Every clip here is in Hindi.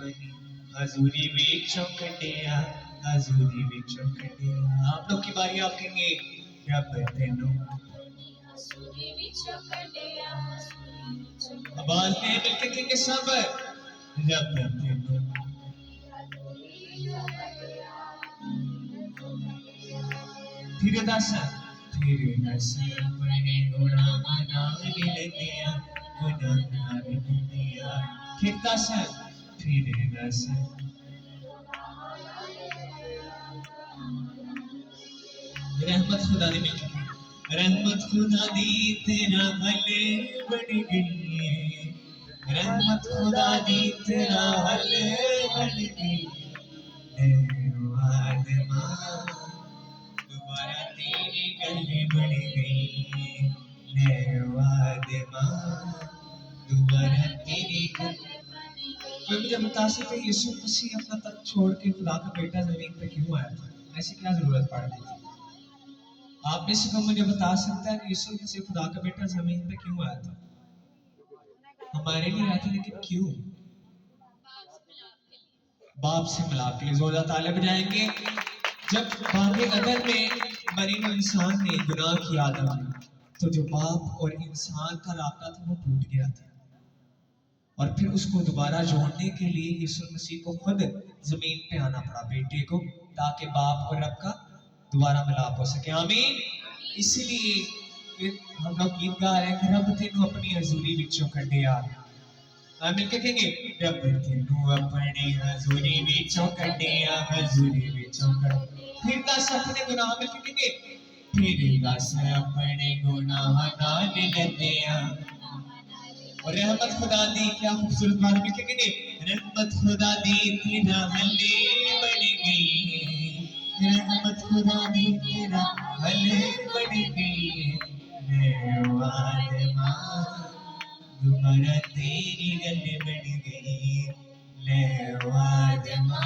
बनी हजूरी विचों कटिया हजूरी विचों कटिया। आप लोग की बारी, आप कहेंगे रब तेनू आवाज में मिलके कहेंगे सब रब तेनू फिर दस अपने गुनाह नाल दिया गुनाह नाल दिया। फिर दस रहमत खुदा दी मिल गई, रहमत खुदा दी तेरा हले बन गई, रहमत खुदा दी तेरा हले बन गई। आदमा दोबारा तेरी गले बन गई, आदमा दोबारा तेरी गले। कोई मुझे बता सकते यीशु मसीह अपना तख्त छोड़ के खुदा का बेटा जमीन पे क्यों आया था? ऐसी क्या जरूरत पड़ गई थी? आप में से कोई मुझे बता सकता है कि यीशु मसीह खुदा का बेटा जमीन पे क्यों आया था? हमारे लिए आया था, लेकिन क्यों? बाप से मिलाप के लिए। जोरदार तालियां बजाएंगे। जब बागे अदन में मरीनो इंसान ने गुनाह किया आदम ने, तो जो बाप और इंसान का रास्ता था वो टूट गया था, और फिर उसको दोबारा जोड़ने के लिए यीशु मसीह को खुद जमीन पे आना पड़ा बेटे को, ताकि बाप और रब का दोबारा मिलाप हो सके। आमीन। इसीलिए हम लोग गीत गा रहे हैं कि रब तेनू अपनी हजूरी विचों कढ़िया। मिलके कहेंगे रब तेनू अपनी हजूरी विचों कढ़िया हजूरी विचों कढ़िया। फिर दस अपने गुनाह मिलके कहेंगे फिर दस अपने गुनाह नाल दिया। और रहमत खुदा दी, क्या खूबसूरत बात मिलके कहेंगे रहमत खुदा दी तेरा हले बन गई, रहमत खुदा दी तेरा हले बन गई। आदमा दोबारा तेरी गले बन गई, आदमा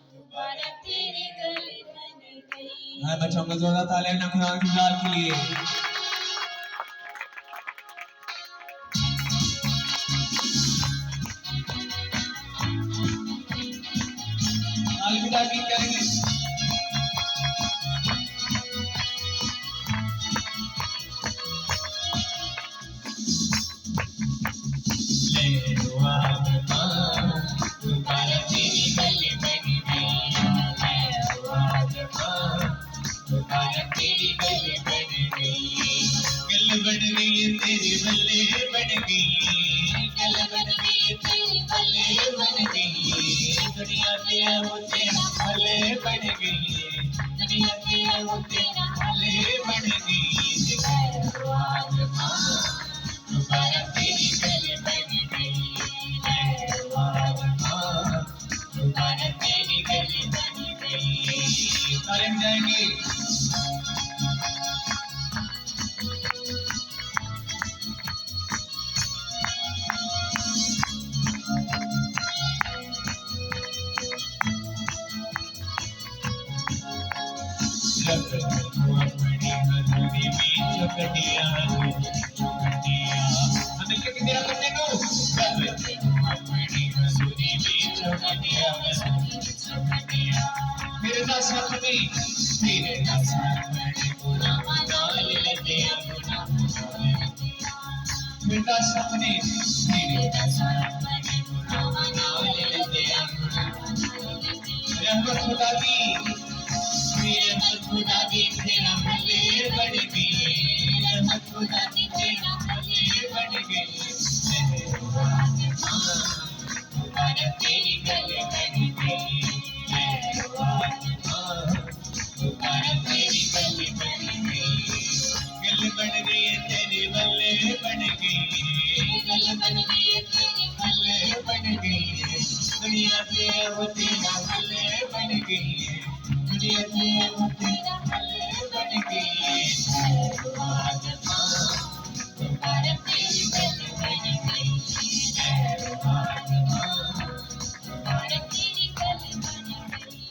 दोबारा तेरी गले बन गई। मैं बचाऊंगा जोरदार तालियां ना खुदा की जान के लिए। अलविदा की करेंगे। दोबारा तेरी गले बन गई, दोबारा तेरी गले बन गई। गल बन गई तेरी बल्ले बन गई, गल बन गई तेरी बल्ले बन गई। दुनिया पे वो तेरा हले बन गई, दुनिया पे वो तेरा हले बन गई। दोबारा तेरी गले बन गई, दोबारा तेरी गले बन गई। सारे जाएंगे। अपनी हजूरी विचों कढ़िया हमें क्या तेरा करने को अपनी हजूरी विचों कढ़िया फिर दस अपने गुनाह नाल दिया फिर दस अपने गुनाह नाल दिया। रहमत खुदा दी खुदा दी तेरा हले बन गई, रहमत खुदा दी तेरा हले बन गई। दोबारा तेरी गले बन गई, दोबारा तेरी गले बन गई। गल बन गई तेरी बल्ले बन गई, गल बन गई तेरी बल्ले बन गई। दुनिया पे वो तेरा हले बन गई, दुनिया पे वो तेरा हले बन गई। आदमा दोबारा तेरी गले बन गई, आदमा दोबारा तेरी गले बन गई।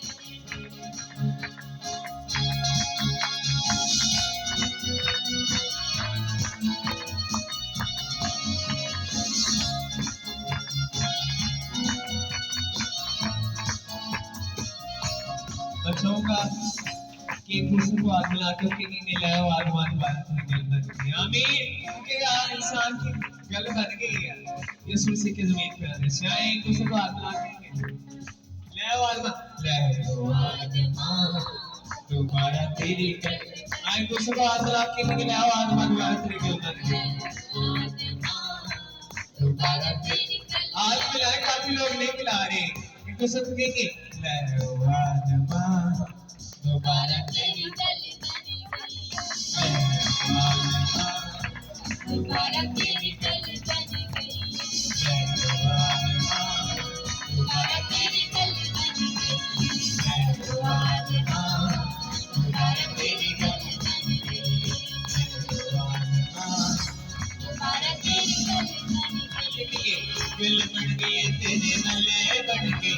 मैं चाहूंगा कि एक दूसरे को हाथ मिला के कि नहीं ले आओ आगमान बात में गल बन गई आमीन कि यार इंसान की गल बन गई है यीशु मसीह की जमीन पे आने से आए एक दूसरे को हाथ मिला के ले आओ आगमान ले आओ आगमान दोबारा तेरी गल आए एक दूसरे को हाथ मिला के ले आओ आगमान दोबारा तेरी गल बन गई दोबारा तेरी गल आज मिलाए काफी लोग नहीं मिला रहे एक दूसरे को कहेंगे ले आओ आगमान दोबारा तेरी गल बन गई दोबारा तेरी गल बन गई दोबारा तेरी गल बन गई दोबारा तेरी गल बन गई दोबारा तेरी गल बन गई गल बन गई तेरे मल्ले बन गई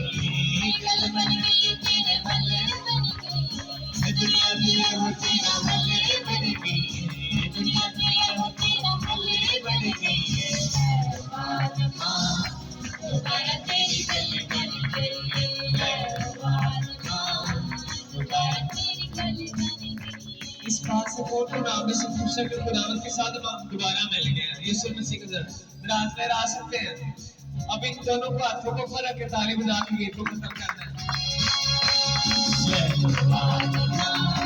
गल बन गई तेरे मल्ले बन गई दुनिया में होती ना मल्ले बन गई दुनिया में होती ना मल्ले बन गई दोबारा तेरी गल बन गई दोबारा तेरी गल बन गई इस बात से फोटो नाम में सब खुशा के खुदावंत के साथ हम दोबारा मिल गए हैं यीशु मसीह के साथ रात में आ सकते हैं अब इन दोनों को हाथों को फर्क के ताली बजा के गीत को खत्म करना है